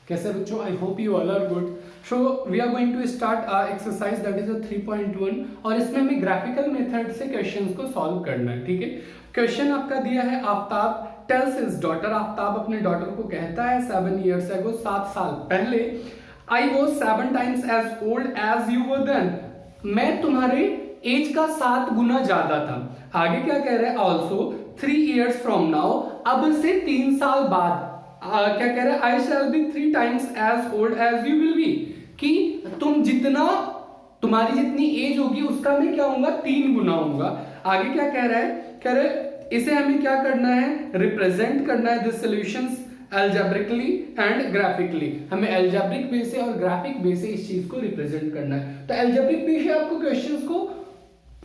कैसे बच्चों, I hope you all are good. So we are going to start exercise that is 3.1 और इसमें हमें ग्राफिकल मेथड से क्वेश्चंस को सॉल्व करना है। ठीक है, क्वेश्चन आपका दिया है, Aftab tells his daughter, Aftab अपने डॉटर को कहता है 7 years ago, 7 साल पहले, I was 7 times as old as you were then, मैं तुम्हारे एज का 7 गुना ज्यादा था। आगे क्या कह रहा है, ऑल्सो 3 years from now, अब से 3 साल बाद क्या कह रहा है, आई shall be 3 times as old as you will be, कि तुम जितना तुम्हारी जितनी एज होगी उसका मैं क्या होऊंगा, 3 गुना होऊंगा। आगे क्या कह रहा है, कह रहे इसे हमें क्या करना है, रिप्रेजेंट करना है this solutions algebraically and graphically. हमें एल्जेब्रिक वे से और ग्राफिक वे से इस चीज को रिप्रेजेंट करना है। तो एल्जेब्रिक वे से आपको क्वेश्चंस को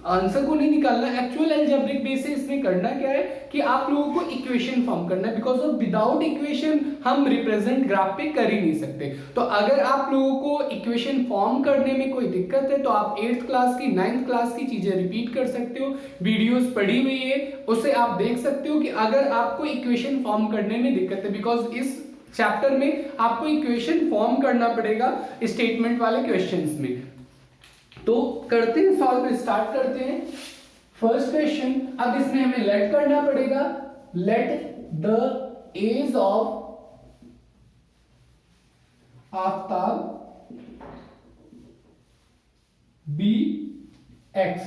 आंसर को नहीं निकालना, एक्चुअल एल्जेब्रिक वे से इसमें करना क्या है कि आप लोगों को इक्वेशन फॉर्म करना है, बिकॉज ऑफ विदाउट इक्वेशन हम रिप्रेजेंट ग्राफ पे कर ही नहीं सकते। तो अगर आप लोगों को इक्वेशन फॉर्म करने में कोई दिक्कत है तो आप 8th क्लास की 9th क्लास की चीजें रिपीट कर सकते हो, वीडियोस पड़ी हुई है उसे आप देख सकते हो कि अगर आपको इक्वेशन फॉर्म करने में दिक्कत है, बिकॉज इस चैप्टर में आपको इक्वेशन फॉर्म करना पड़ेगा स्टेटमेंट वाले क्वेश्चंस में। तो करते हैं, सॉल्व स्टार्ट करते हैं। फर्स्ट क्वेश्चन, अब इसमें हमें लेट करना पड़ेगा, let the age of Aftab be x,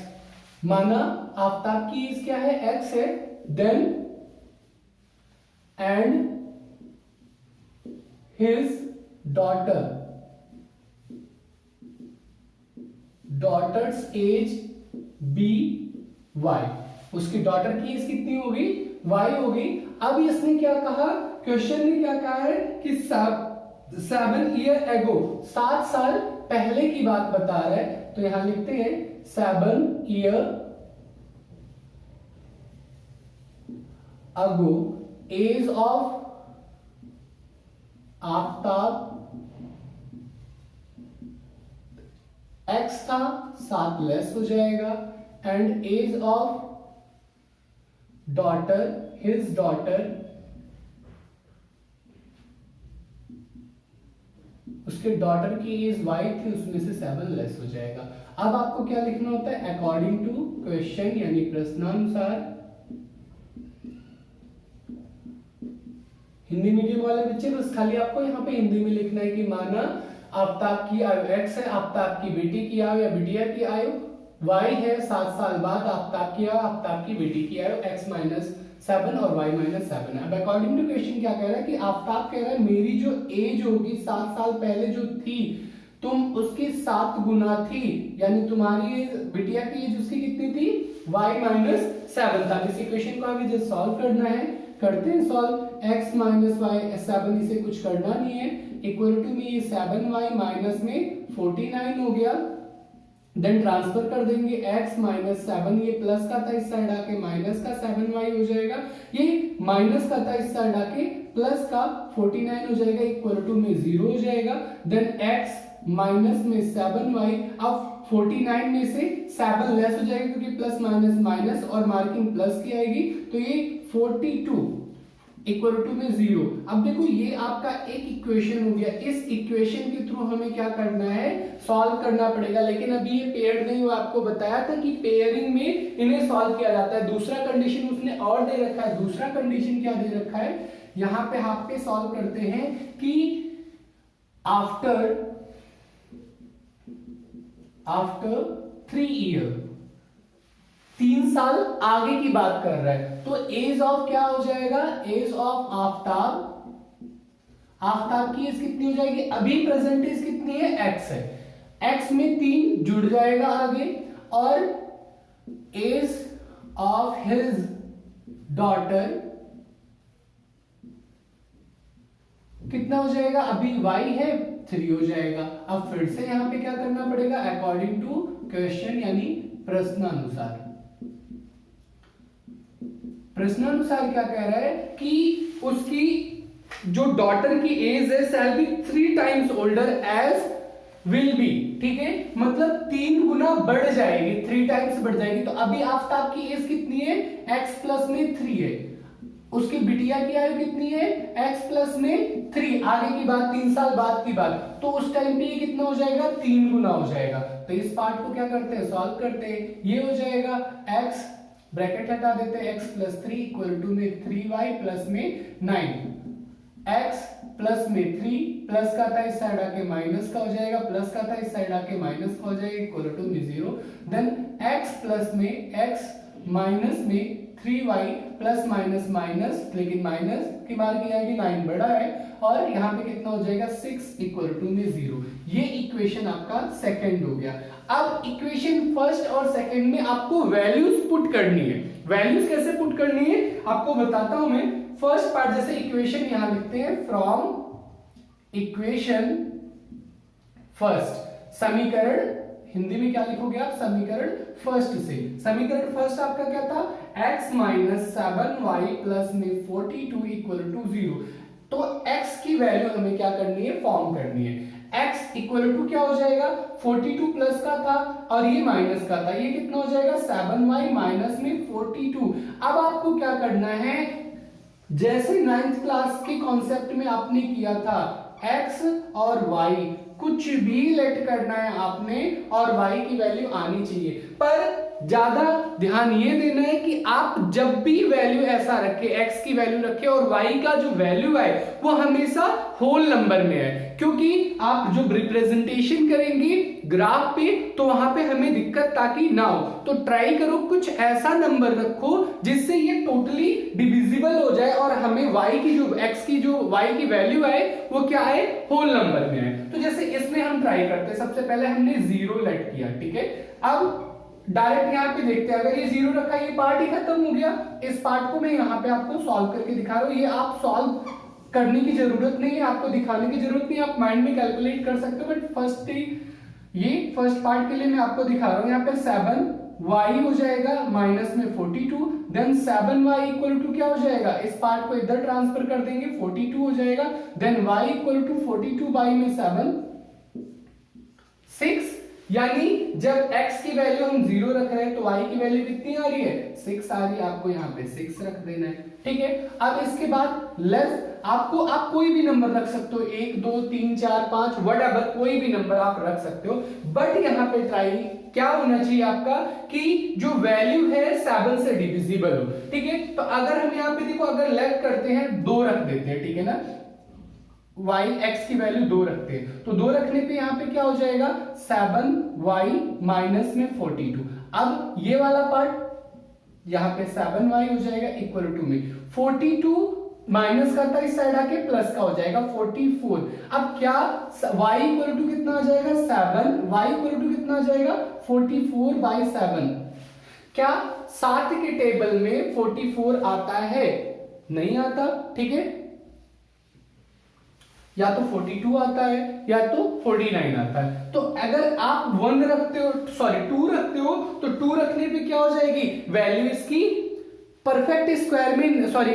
माना आफ्ताब की एज क्या है, एक्स है, then and his daughter's age be y, उसकी डॉटर की एज कितनी होगी, वाई होगी। अब इसने क्या कहा, क्वेश्चन ने क्या कहा है कि 7 years ago, 7 साल पहले की बात बता रहा है, तो यहां लिखते हैं 7 years ago, age of Aftab x था, 7 लेस हो जाएगा, and age of daughter, his daughter, उसके डॉटर की एज वाई थी, उसमें से 7 लेस हो जाएगा। अब आपको क्या लिखना होता है, अकॉर्डिंग टू क्वेश्चन यानी प्रश्नानुसार। हिंदी मीडियम वाले बच्चे बस खाली आपको यहाँ पे हिंदी में लिखना है कि माना आफ्ताब की आयु एक्स है, आफ्ताब की बेटी की आयु या बिटिया की आयु वाई है, 7 साल बाद आफ्ताब की आयु, आफ्ताब की बेटी की आयु x माइनस 7 और y माइनस 7 है। अब अकॉर्डिंग टू क्वेश्चन क्या कह रहा है कि आफ्ताब कह रहा है मेरी जो एज होगी 7 साल पहले जो थी, तुम उसकी 7 गुना थी, यानी तुम्हारी एज, बिटिया की एज उसकी कितनी थी, y माइनस 7 था। इस इक्वेशन को हमें जो सॉल्व करना है, करते हैं सॉल्व। x माइनस वाई 7, इसे कुछ करना नहीं है, इक्वल टू में ये 7y माइनस में 49 हो गया, देन ट्रांसफर कर देंगे x माइनस 7, ये प्लस का था इस साइड आके माइनस का 7y हो जाएगा, ये माइनस का था इस साइड आके प्लस का 49 हो जाएगा, इक्वल टू में 0 हो जाएगा, देन x माइनस में 7y, अब 49 में से 7 लेस हो जाएगा क्योंकि प्लस माइनस माइनस और मार्किंग प्लस की आएगी, तो ये 42 इक्वल टू में 0। अब देखो ये आपका एक इक्वेशन हो गया, इस इक्वेशन के थ्रू हमें क्या करना है, सॉल्व करना पड़ेगा। लेकिन अभी ये पेयर्ड नहीं हुआ, आपको बताया था कि पेयरिंग में इन्हें सॉल्व किया जाता है। दूसरा कंडीशन उसने और दे रखा है, दूसरा कंडीशन क्या दे रखा है, यहां पे आप पे सॉल्व करते हैं कि आफ्टर 3 years, 3 साल आगे की बात कर रहा है, तो एज ऑफ क्या हो जाएगा, एज ऑफ आफ्ताब, आफ्ताब की एज कितनी हो जाएगी, अभी प्रेजेंट एज कितनी है, एक्स है, एक्स में 3 जुड़ जाएगा आगे, और एज ऑफ हिज डॉटर कितना हो जाएगा, अभी वाई है 3 हो जाएगा। अब फिर से यहां पे क्या करना पड़ेगा, अकॉर्डिंग टू क्वेश्चन यानी प्रश्नानुसार। प्रश्नानुसार क्या कह रहा है कि उसकी जो डॉटर की एज है shall be 3 times older age will be, ठीक है, मतलब 3 गुना बढ़ जाएगी, 3 times बढ़ जाएगी। तो अभी आफ्ताब की एज कितनी है, x प्लस में 3 है, उसकी बिटिया की आयु कितनी है, x प्लस में 3, आगे की बात 3 साल बाद की बात, तो उस टाइम पे ये कितना हो जाएगा, 3 गुना हो जाएगा। तो इस पार्ट को क्या करते हैं, सॉल्व करते हैं। ये हो जाएगा x, ब्रैकेट हटा देते हैं, x प्लस 3 इक्वल टू में 3y प्लस में 9, x प्लस में 3 प्लस का था इस साइड आके माइनस का हो जाएगा, प्लस का था इस साइड आके माइनस का हो जाएगा, इक्वल टू में 0, देन x प्लस में x माइनस में 3y प्लस माइनस माइनस, लेकिन माइनस की मार्क की आएगी 9 बड़ा है, और यहाँ पे कितना हो जाएगा 6 इक्वल टू में 0। ये इक्वेशन आपका सेकंड हो गया। अब इक्वेशन फर्स्ट और सेकंड में आपको वैल्यूज पुट करनी है। वैल्यूज कैसे पुट करनी है आपको बताता हूं मैं। फर्स्ट पार्ट, जैसे इक्वेशन यहां लिखते हैं, फ्रॉम इक्वेशन फर्स्ट, समीकरण हिंदी में क्या लिखोगे आप, समीकरण फर्स्ट से। समीकरण फर्स्ट आपका क्या था, x माइनस 7y प्लस में 42 इक्वल टू 0। तो x की वैल्यू हमें क्या करनी है, फॉर्म करनी है। x इक्वल टू क्या हो जाएगा, 42 प्लस का था और ये माइनस का था, ये कितना हो जाएगा 7y माइनस में 42। अब आपको क्या करना है, जैसे 9th क्लास के कॉन्सेप्ट में आपने किया था, x और y कुछ भी लेट करना है आपने और y की वैल्यू आनी चाहिए। पर ज्यादा ध्यान ये देना है कि आप जब भी वैल्यू ऐसा रखे, x की वैल्यू रखे और y का जो वैल्यू है वो हमेशा होल नंबर में है, क्योंकि आप जो रिप्रेजेंटेशन करेंगे ग्राफ पे तो वहां पे हमें दिक्कत ताकि ना हो। तो ट्राई करो कुछ ऐसा नंबर रखो जिससे ये टोटली डिविजिबल हो जाए और हमें y की जो x की जो y की वैल्यू है वो क्या है, होल नंबर में है। तो जैसे इसमें हम ट्राई करते हैं, सबसे पहले हमने 0 लेट किया, ठीक है। अब डायरेक्ट यहाँ पे देखते हैं, अगर ये 0 रखा, ये पार्ट ही खत्म हो गया। इस पार्ट को मैं यहाँ पे आपको सॉल्व करके दिखा रहा हूँ, ये आप सॉल्व करने की जरूरत नहीं है, आपको दिखाने की जरूरत नहीं है, आप माइंड में कैलकुलेट कर सकते हो। बट फर्स्ट ये फर्स्ट पार्ट के लिए मैं आपको दिखा रहा हूँ। यहाँ पे 7y हो जाएगा माइनस में 42, देन 7y इक्वल टू क्या हो जाएगा, इस पार्ट को इधर ट्रांसफर कर देंगे, 42 हो जाएगा, then y equal to 42 by में 7 6, यानी जब x की वैल्यू हम 0 रख रहे हैं तो y की वैल्यू कितनी आ रही है, 6 आ रही है। आपको यहाँ पे 6 रख देना है, ठीक है। अब इसके बाद लेस आपको, आप कोई भी नंबर रख सकते हो, 1 2 3 4 5 व्हाटएवर, कोई भी नंबर आप रख सकते हो। बट यहाँ पे ट्राई क्या होना चाहिए आपका कि जो वैल्यू है 7 से डिविजिबल हो, ठीक है। तो अगर हम यहाँ पे देखो, अगर लेफ्ट करते हैं 2 रख देते हैं, ठीक है ना, y x की वैल्यू 2 रखते हैं, तो 2 रखने पे यहाँ पे क्या हो जाएगा 7y माइनस में 42। अब ये वाला पार्ट यहाँ पे 7y हो जाएगा इक्वल टू में 42 माइनस का था, इस साइड आके प्लस का हो जाएगा 44। अब क्या y इक्वल टू कितना आ जाएगा 7, y इक्वल टू कितना आ जाएगा 44 बाई 7। क्या 7 के टेबल में 44 आता है, नहीं आता, ठीक है। या तो 42 आता है या तो 49 आता है। तो अगर आप 1 रखते हो, सॉरी 2 रखते हो, तो 2 रखने पे क्या हो जाएगी, वैल्यू इसकी परफेक्ट स्क्वायर में, सॉरी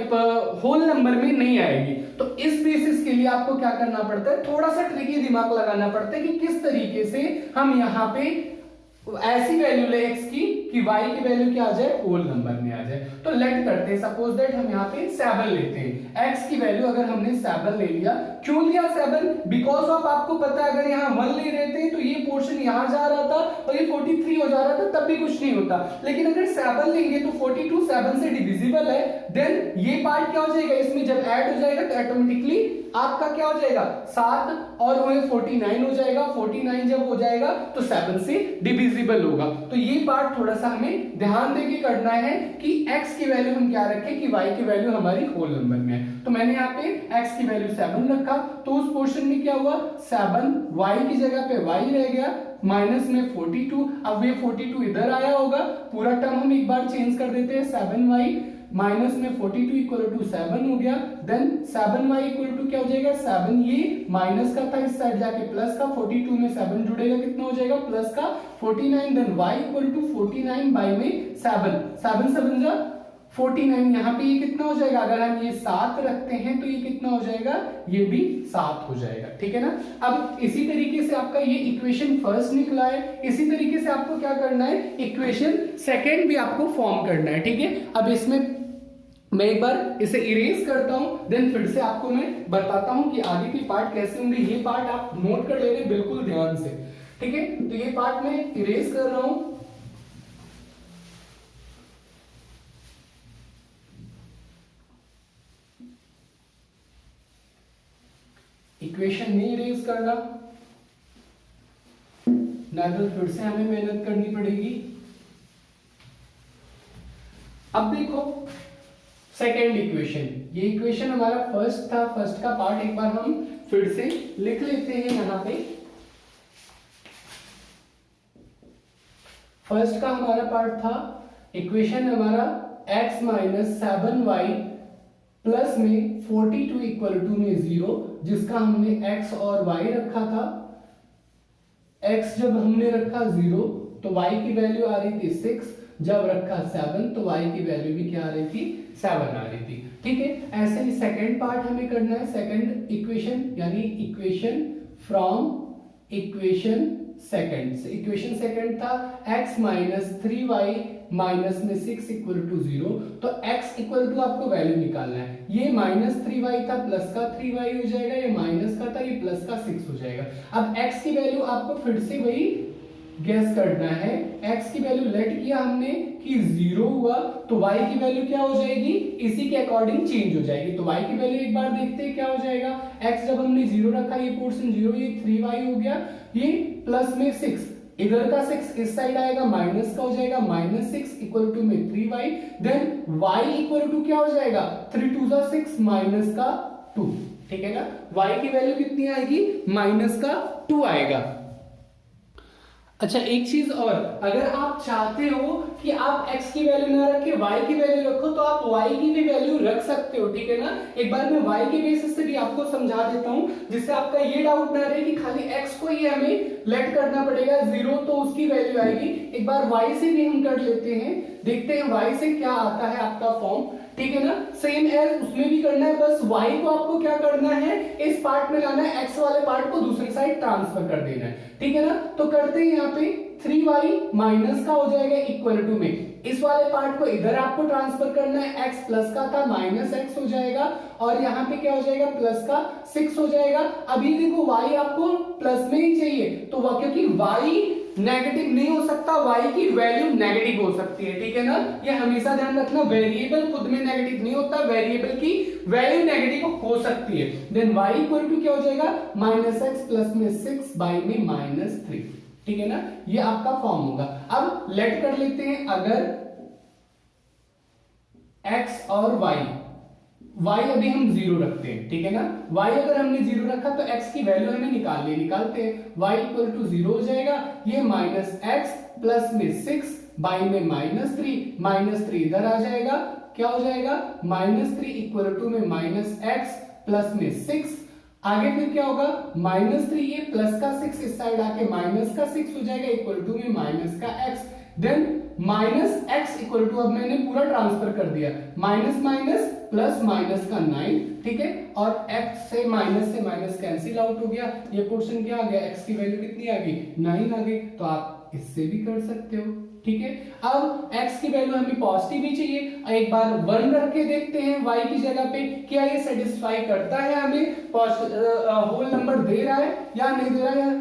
होल नंबर में नहीं आएगी। तो इस बेसिस के लिए आपको क्या करना पड़ता है, थोड़ा सा ट्रिकी दिमाग लगाना पड़ता है कि किस तरीके से हम यहाँ पे ऐसी वैल्यू ले x की कि y की वैल्यू क्या आ जाए, होल नंबर में आ जाए। तो लेट करते हैं, सपोज दैट हम यहाँ पे 7 लेते हैं, x की वैल्यू अगर हमने 7 ले लिया, क्यों लिया 7, बिकॉज ऑफ आपको पता है अगर यहाँ 1 ले रहे थे तो ये पोर्शन यहाँ जा रहा था और ये 43 हो जा रहा था, तब भी कुछ नहीं होता। लेकिन अगर 7 लेंगे तो 42 7 से डिविजिबल है, देन ये पार्ट क्या हो जाएगा, इसमें जब ऐड हो जाएगा तो ऑटोमेटिकली आपका क्या हो जाएगा 7 और 49 हो जाएगा। 49 जब हो जाएगा तो 7 से डिविजिबल होगा। तो ये पार्ट थोड़ा सा हमें ध्यान देके करना है कि x की वैल्यू हम क्या रखें कि y की वैल्यू हमारी होल नंबर में है। तो मैंने यहाँ पे x की वैल्यू 7 रखा, तो उस पोर्शन में क्या हुआ 7 y की जगह पे y रह गया माइनस में 42। अब ये 42 इधर आया होगा, पूरा टर्म हम एक बार चेंज कर देते हैं, 7y माइनस में 42 इक्वल टू 7 हो गया, देन 7y इक्वल टू क्या हो जाएगा 7, ये माइनस का था, इस साइड जाके प्लस का, 42 में 7 जुड़ेगा, कितना हो जाएगा प्लस का 49, then y equal to 49 by में 7, 7 7 जा 49, यहाँ पे ये कितना हो जाएगा, अगर हम ये 7 रखते हैं तो ये कितना हो जाएगा, ये भी 7 हो जाएगा, ठीक है ना। अब इसी तरीके से आपका ये इक्वेशन फर्स्ट निकला है, इसी तरीके से आपको क्या करना है, इक्वेशन सेकेंड भी आपको फॉर्म करना है, ठीक है। अब इसमें मैं एक बार इसे इरेज करता हूं, देन फिर से आपको मैं बताता हूं कि आगे के पार्ट कैसे होंगे। ये पार्ट आप नोट कर लेंगे बिल्कुल ध्यान से, ठीक है। तो ये पार्ट मैं इरेज कर रहा हूं। इक्वेशन नहीं इरेज करना, नाइदर फिर से हमें मेहनत करनी पड़ेगी। अब देखो सेकेंड इक्वेशन, ये इक्वेशन हमारा फर्स्ट था, फर्स्ट का पार्ट एक बार हम फिर से लिख लेते हैं यहां पे। फर्स्ट का हमारा पार्ट था, इक्वेशन हमारा x माइनस 7y प्लस में 42 इक्वल टू में 0, जिसका हमने x और y रखा था। x जब हमने रखा 0 तो y की वैल्यू आ रही थी 6, जब रखा 7 तो y की वैल्यू भी क्या आ रही थी, 7 आ रही थी, ठीक है। ऐसे ही सेकंड पार्ट हमें करना है, सेकंड इक्वेशन यानी equation from equation second. Equation second था x माइनस 3y माइनस में 6 इक्वल टू 0, तो x इक्वल टू आपको वैल्यू निकालना है। ये माइनस 3y था, प्लस का 3y हो जाएगा, ये माइनस का था, ये प्लस का 6 हो जाएगा। अब x की वैल्यू आपको फिर से वही गैस करना है। x की वैल्यू लेट किया हमने कि 0 हुआ, तो y की वैल्यू क्या हो जाएगी, इसी के अकॉर्डिंग चेंज हो जाएगी। तो y की वैल्यू एक बार देखते हैं क्या हो जाएगा। x जब हमने 0 रखा, ये पोर्शन 0, ये 3y हो गया, ये प्लस में 6, इधर का 6 इस साइड आएगा, माइनस का हो जाएगा, माइनस 6 इक्वल टू में 3y, then y equal to क्या हो जाएगा, 3 2 जा 6 माइनस का 2, ठीक है ना। y की वैल्यू कितनी आएगी, माइनस का 2 आएगा। अच्छा एक चीज और, अगर आप चाहते हो कि आप x की वैल्यू ना रख के y की वैल्यू रखो, तो आप y की भी वैल्यू रख सकते हो, ठीक है ना। एक बार मैं y के बेसिस से भी आपको समझा देता हूं, जिससे आपका ये डाउट ना रहे कि खाली x को ही हमें लेट करना पड़ेगा 0 तो उसकी वैल्यू आएगी। एक बार y से भी हम कर लेते हैं, देखते हैं y से क्या आता है आपका फॉर्म, ठीक है ना। सेम एज उसमें भी करना है, बस y को आपको क्या करना है, इस पार्ट में लाना है, x वाले पार्ट को दूसरी साइड ट्रांसफर कर देना है, ठीक है ना। तो करते हैं यहाँ पे 3y माइनस का हो जाएगा इक्वल टू में, इस वाले पार्ट को इधर आपको ट्रांसफर करना है, x प्लस का था माइनस x हो जाएगा, और यहाँ पे क्या हो जाएगा, प्लस का 6 हो जाएगा। अभी देखो y आपको प्लस में ही चाहिए, तो वह क्योंकि y नेगेटिव नहीं हो सकता, y की वैल्यू नेगेटिव हो सकती है, ठीक है ना। ये हमेशा ध्यान रखना, वेरिएबल खुद में नेगेटिव नहीं होता, वेरिएबल की वैल्यू नेगेटिव हो सकती है। देन y इक्वल टू क्या हो जाएगा, माइनस एक्स प्लस में 6 बाई में माइनस 3, ठीक है ना। ये आपका फॉर्म होगा। अब लेट कर लेते हैं, अगर x और y अभी हम 0 रखते हैं, ठीक है ना। y अगर हमने 0 रखा तो x की वैल्यू हमें निकालते हैं, y इक्वल टू 0 हो जाएगा, ये माइनस एक्स प्लस में 6 बाई में माइनस 3 इधर आ जाएगा, क्या हो जाएगा, माइनस 3 इक्वल टू में माइनस एक्स प्लस में 6, आगे फिर क्या होगा, माइनस 3, ये प्लस का 6 इस साइड आके माइनस का 6 हो जाएगा इक्वल टू में माइनस का x, then minus x equal to, अब मैंने पूरा ट्रांसफर कर दिया, माइनस माइनस प्लस माइनस का 9, ठीक है, और x से माइनस कैंसिल आउट हो गया, ये पोर्शन क्या आ गया, x की वैल्यू कितनी आ गई, 9 आ गई। तो आप इससे भी कर सकते हो, ठीक है। अब x की वैल्यू हमें पॉजिटिव ही चाहिए, एक बार 1 रख के देखते हैं y की जगह पे, क्या ये सेटिस्फाई करता है, हमें होल नंबर दे रहा है या नहीं दे रहा है,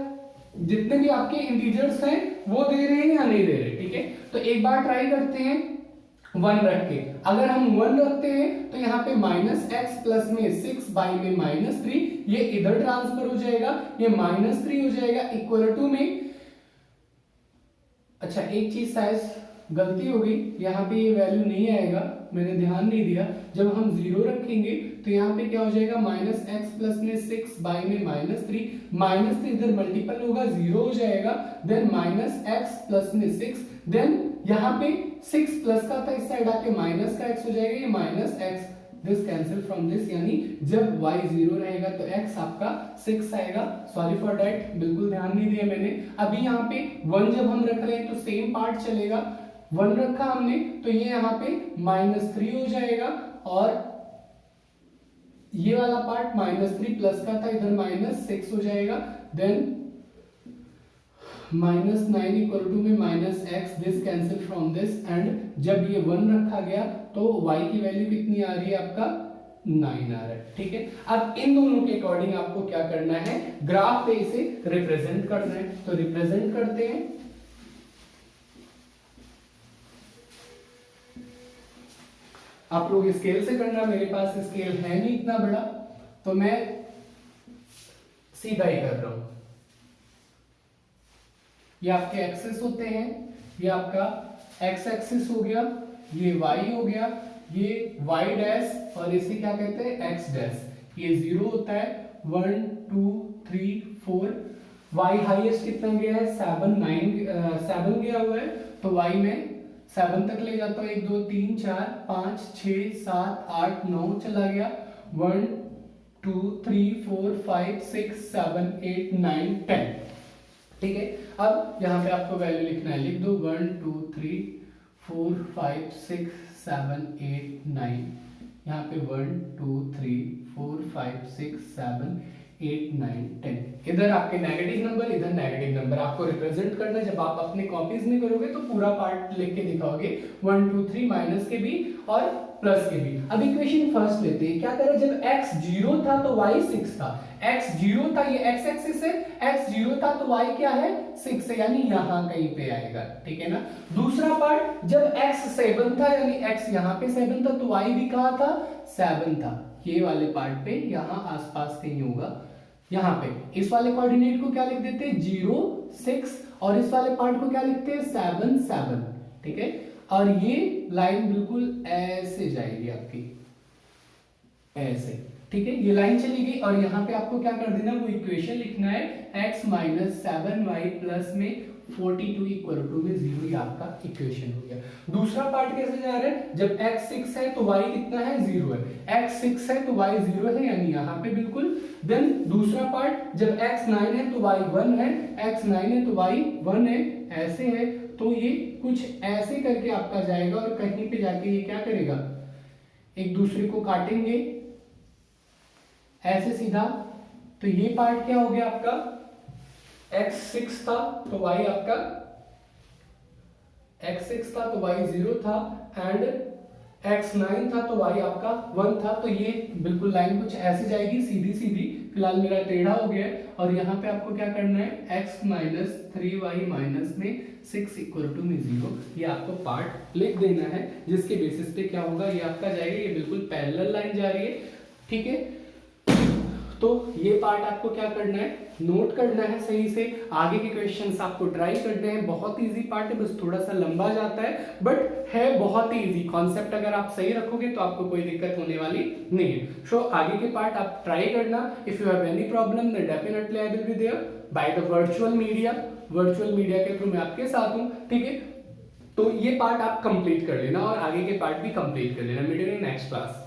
जितने भी आपके इंटीजर्स हैं वो दे रहे हैं या नहीं दे रहे, ठीक है। तो एक बार ट्राई करते हैं 1 रख के, अगर हम 1 रखते हैं तो यहाँ पे माइनस एक्स प्लस में 6 बाई में माइनस 3, ये इधर ट्रांसफर हो जाएगा, ये माइनस 3 हो जाएगा इक्वल टू में, अच्छा एक चीज शायद गलती हो गई, यहाँ पे ये वैल्यू नहीं आएगा, मैंने ध्यान नहीं दिया, जब हम 0 रखेंगे तो यहाँ पे क्या हो जाएगा, माइनस एक्स प्लस में 6 बाई में माइनस 3 इधर मल्टीपल होगा 0 हो जाएगा, देन माइनस एक्स प्लस में 6, देन यहाँ पे 6 प्लस का था इस साइड आके माइनस का x हो जाएगा, ये minus x, this cancel from this, यानी जब y 0 रहेगा तो x आपका 6 आएगा, सॉरी फॉर दैट, बिल्कुल ध्यान नहीं दिया मैंने। अभी यहाँ पे 1 जब हम रख रहे हैं तो सेम पार्ट चलेगा, 1 रखा हमने तो ये यहाँ पे माइनस 3 हो जाएगा, और ये वाला पार्ट माइनस 3 प्लस का था इधर माइनस 6 हो जाएगा, देन माइनस 9 इक्वल टू में minus x, this cancel from this, and जब ये 1 रखा गया तो y की वैल्यू कितनी आ रही है आपका 9 आ रहा है, ठीक है। अब इन दोनों के अकॉर्डिंग आपको क्या करना है, ग्राफ पे इसे रिप्रेजेंट करना है। तो रिप्रेजेंट करते हैं। आप लोग स्केल से करना, मेरे पास स्केल है नहीं इतना बड़ा, तो मैं सीधा ही कर रहा हूं। ये आपके एक्सेस होते हैं, ये आपका एक्स एक्सिस हो गया, ये y हो गया, ये y डैश, और इसे क्या कहते हैं x डैश। ये 0 होता है, 1 2 3 4, y हाईएस्ट कितना गया है 7 गया हुआ है, तो y में 7 तक ले जाता हूँ, 1 2 3 4 5 6 7 8 9 चला गया, 1 2 3 4 5 6 7 8 9 10, ठीक है। अब यहाँ पे आपको वैल्यू लिखना है, लिख दो 1 2 3 4 5 6 7 8 9, यहाँ पे 1 2 3 4 5 6 7 8 9 10। इधर आपके नेगेटिव नंबर, इधर नेगेटिव नंबर आपको रिप्रेजेंट करना है। जब आप अपने कॉपीज में करोगे तो पूरा पार्ट लिख के दिखाओगे, 1 2 3 माइनस के भी और प्लस के भी। अब इक्वेशन फर्स्ट लेते हैं, क्या करें, जब x 0 था तो y 6 था, x 0 था, ये x एक्सिस है, x 0 था तो y क्या है 6 है, यानी यहां कहीं पे आएगा, ठीक है ना। दूसरा पार्ट, जब x 7 था, यानी x यहां पे 7 था, तो y भी कहां था 7 था, ये वाले पार्ट पे यहां आसपास कहीं होगा। यहाँ पे इस वाले कोऑर्डिनेट को क्या लिख देते हैं 0 6, और इस वाले पार्ट को क्या लिखते हैं 7 7, ठीक है। और ये लाइन बिल्कुल ऐसे जाएगी आपकी, ऐसे, ठीक है। ये लाइन चली गई, और यहाँ पे आपको क्या कर देना, वो इक्वेशन लिखना है x माइनस 7y प्लस में 42 इक्वल टू में 0, ये आपका इक्वेशन हो गया। दूसरा पार्ट कैसे जा रहा है, जब x 6 है तो y कितना है 0 है, x 6 है तो y 0 है, यानी यहाँ पे बिल्कुल। देन दूसरा पार्ट, जब x 9 है तो y 1 है, x 9 है तो y 1 है, ऐसे है, तो ये कुछ ऐसे करके आपका जाएगा, और कहीं पे जाके ये क्या करेगा, एक दूसरे को काटेंगे ऐसे सीधा। तो ये पार्ट क्या हो गया आपका, x 6 था तो y आपका, x 6 था तो y 0 था, एंड x 9 था तो y आपका 1 था। तो ये बिल्कुल लाइन कुछ ऐसे जाएगी, सीधी सीधी। फिलहाल मेरा टेढ़ा हो गया है, और यहाँ पे आपको क्या करना है, x माइनस 3y माइनस में 6 इक्वल टू में 0, ये आपको पार्ट लिख देना है, जिसके बेसिस पे क्या होगा, ये आपका जाएगा, ये बिल्कुल पैरेलल लाइन जा रही है, ठीक है। तो ये पार्ट आपको क्या करना है, नोट करना है सही से। आगे के क्वेश्चंस आपको ट्राई करने हैं, बहुत इजी पार्ट है, बस थोड़ा सा लंबा जाता है, बट है बहुत ही इजी कॉन्सेप्ट। अगर आप सही रखोगे तो आपको कोई दिक्कत होने वाली नहीं है। सो आगे के पार्ट आप ट्राई करना। If you have any problem then definitely I will be there by the virtual media के थ्रू मैं आपके साथ हूं, ठीक है। तो ये पार्ट आप कंप्लीट कर लेना, और आगे के पार्ट भी कंप्लीट कर लेना। मिलेंगे नेक्स्ट क्लास।